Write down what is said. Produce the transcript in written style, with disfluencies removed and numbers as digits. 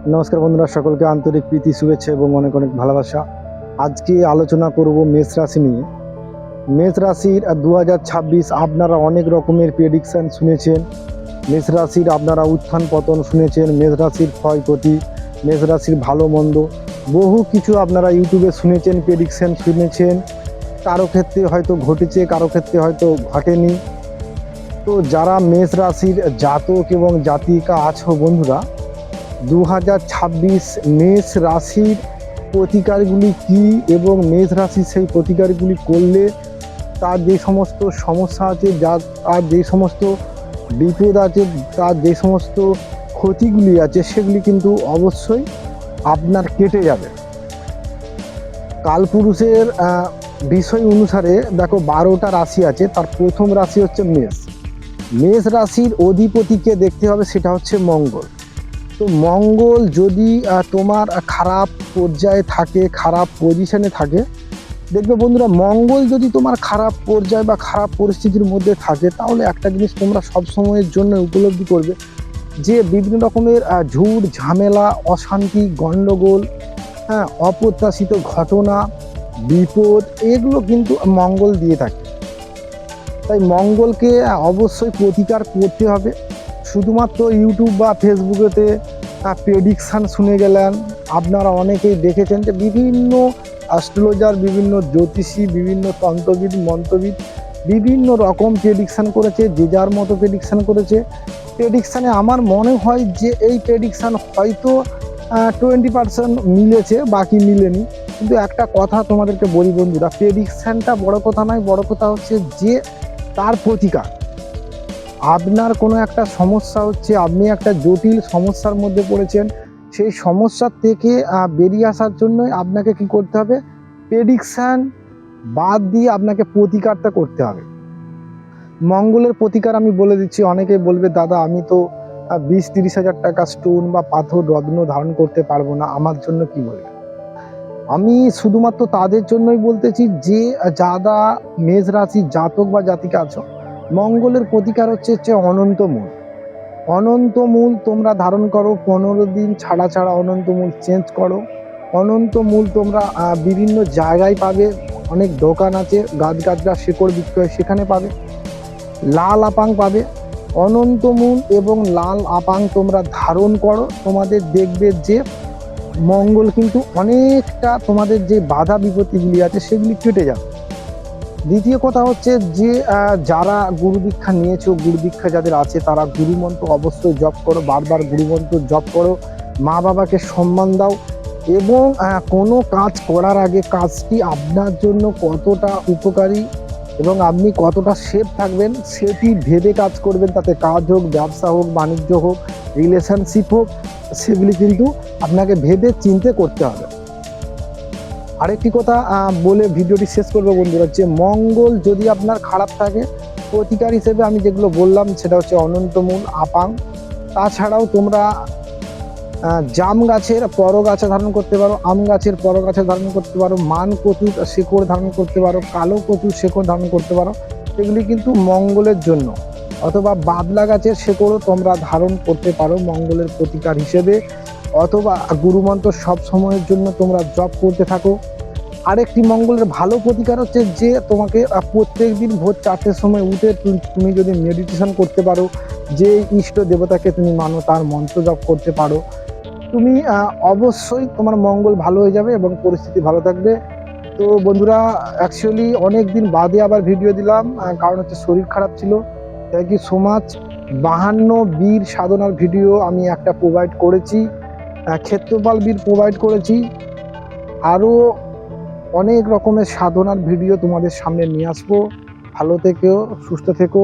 নমস্কার বন্ধুরা, সকলকে আন্তরিক প্রীতি, শুভেচ্ছা এবং অনেক অনেক ভালোবাসা। আজকে আলোচনা করব মেষ রাশি নিয়ে। মেষ রাশির 2026 আপনারা অনেক রকমের প্রেডিকশান শুনেছেন। মেষ রাশির আপনারা উত্থান পতন শুনেছেন, মেষ রাশির ক্ষয়ক্ষতি, মেষ রাশির ভালো মন্দ, বহু কিছু আপনারা ইউটিউবে শুনেছেন, প্রেডিকশান শুনেছেন। কারো ক্ষেত্রে হয়তো ঘটেছে, কারো ক্ষেত্রে হয়তো ঘটেনি। তো যারা মেষ রাশির জাতক এবং জাতিকা আছো বন্ধুরা, 2026 মেষ রাশির প্রতিকারগুলি কী এবং মেষ রাশির সেই প্রতিকারগুলি করলে তার যে সমস্ত সমস্যা আছে, তার যে সমস্ত বিপদ আছে, তার যে সমস্ত ক্ষতিগুলি আছে, সেগুলি কিন্তু অবশ্যই আপনার কেটে যাবে। কালপুরুষের বিষয় অনুসারে দেখো 12টা রাশি আছে, তার প্রথম রাশি হচ্ছে মেষ। মেষ রাশির অধিপতিকে দেখতে হবে, সেটা হচ্ছে মঙ্গল। তো মঙ্গল যদি তোমার খারাপ পর্যায়ে থাকে, খারাপ পজিশনে থাকে, দেখবে বন্ধুরা, মঙ্গল যদি তোমার খারাপ পর্যায়ে বা খারাপ পরিস্থিতির মধ্যে থাকে, তাহলে একটা জিনিস তোমরা সব সময়ের জন্য উপলব্ধি করবে যে বিভিন্ন রকমের ঝুট ঝামেলা, অশান্তি, গণ্ডগোল, অপ্রত্যাশিত ঘটনা, বিপদ, এগুলো কিন্তু মঙ্গল দিয়ে থাকে। তাই মঙ্গলকে অবশ্যই প্রতিকার করতে হবে। শুধুমাত্র ইউটিউব বা ফেসবুকেতে প্রেডিকশান শুনে গেলেন। আপনারা অনেকেই দেখেছেন যে বিভিন্ন অ্যাস্ট্রোলজার, বিভিন্ন জ্যোতিষী, বিভিন্ন তন্ত্রবিদ, মন্ত্রবিদ বিভিন্ন রকম প্রেডিকশান করেছে, যে যার মতো প্রেডিকশান করেছে। প্রেডিকশানে আমার মনে হয় যে এই প্রেডিকশান হয়তো 20% মিলেছে, বাকি মিলেনি। কিন্তু একটা কথা তোমাদেরকে বলি বন্ধুরা, প্রেডিকশানটা বড় কথা নয়, বড় কথা হচ্ছে যে তার প্রতিকার। আপনার কোনো একটা সমস্যা হচ্ছে, আপনি একটা জটিল সমস্যার মধ্যে পড়েছেন, সেই সমস্যার থেকে বেরিয়ে আসার জন্যই আপনাকে কি করতে হবে, প্রেডিকশান বাদ দিয়ে আপনাকে প্রতিকারটা করতে হবে। মঙ্গলের প্রতিকার আমি বলে দিচ্ছি। অনেকেই বলবে, দাদা আমি তো 20-30 হাজার টাকা স্টোন বা পাথর রত্ন ধারণ করতে পারবো না, আমার জন্য কি বলবে? আমি শুধুমাত্র তাদের জন্যই বলতেছি যে যারা মেষ রাশি জাতক বা জাতিকা আছো, মঙ্গলের প্রতিকার হচ্ছে অনন্তমূল। অনন্তমূল তোমরা ধারণ করো, 15 দিন ছাড়া ছাড়া অনন্তমূল চেঞ্জ করো। অনন্তমূল তোমরা বিভিন্ন জায়গায় পাবে, অনেক দোকান আছে, গাছগাছরা শিকড় বিক্রয়, সেখানে পাবে। লাল আপাং পাবে। অনন্তমূল এবং লাল আপাং তোমরা ধারণ করো, তোমাদের দেখবে যে মঙ্গল কিন্তু অনেকটা তোমাদের যে বাধা বিপত্তিগুলি আছে সেগুলি কেটে যাবে। দ্বিতীয় কথা হচ্ছে যে যারা গুরু দীক্ষা নিয়েছো, গুরু দীক্ষা যাদের আছে, তারা গুরুমন্ত্র অবশ্যই জপ করো, বারবার গুরুমন্ত্র জপ করো। মা বাবাকে সম্মান দাও এবং কোনো কাজ করার আগে কাজটি আপনার জন্য কতটা উপকারী এবং আপনি কতটা সেফ থাকবেন সেটি ভেবে কাজ করবেন। তাতে কাজ হোক, ব্যবসা হোক, বাণিজ্য হোক, রিলেশনশিপ হোক, সেগুলি কিন্তু আপনাকে ভেবে চিন্তে করতে হবে। আরেকটি কথা বলে ভিডিওটি শেষ করবো বন্ধুরা, যে মঙ্গল যদি আপনার খারাপ থাকে, প্রতিকার হিসেবে আমি যেগুলো বললাম সেটা হচ্ছে অনন্তমূল, আপাং। তাছাড়াও তোমরা জাম গাছের পরগাছা ধারণ করতে পারো, আম গাছের পরগাছা ধারণ করতে পারো, মান কচুর শেকড় ধারণ করতে পারো, কালো কচুর শেকড় ধারণ করতে পারো। এগুলি কিন্তু মঙ্গলের জন্য। অথবা বাবলা গাছের শেকড়ও তোমরা ধারণ করতে পারো মঙ্গলের প্রতিকার হিসেবে। অথবা গুরুমন্ত্র সব সময়ের জন্য তোমরা জপ করতে থাকো। আরেকটি মঙ্গলের ভালো প্রতিকার হচ্ছে যে তোমাকে প্রত্যেক দিন ভোর 4টের সময় উঠে তুমি যদি মেডিটেশন করতে পারো, যে ইষ্ট দেবতাকে তুমি মানো তার মন্ত্র জপ করতে পারো, তুমি অবশ্যই তোমার মঙ্গল ভালো হয়ে যাবে এবং পরিস্থিতি ভালো থাকবে। তো বন্ধুরা, অ্যাকচুয়ালি অনেক দিন বাদে আবার ভিডিও দিলাম, কারণ হচ্ছে শরীর খারাপ ছিল। Thank you so much. 52 বীর সাধনার ভিডিও আমি একটা প্রোভাইড করেছি, ক্ষেত্রপাল বীর প্রোভাইড করেছি। আরও অনেক রকমের সাধনার ভিডিও তোমাদের সামনে নিয়ে আসবো। ভালো থেকো, সুস্থ থেকো।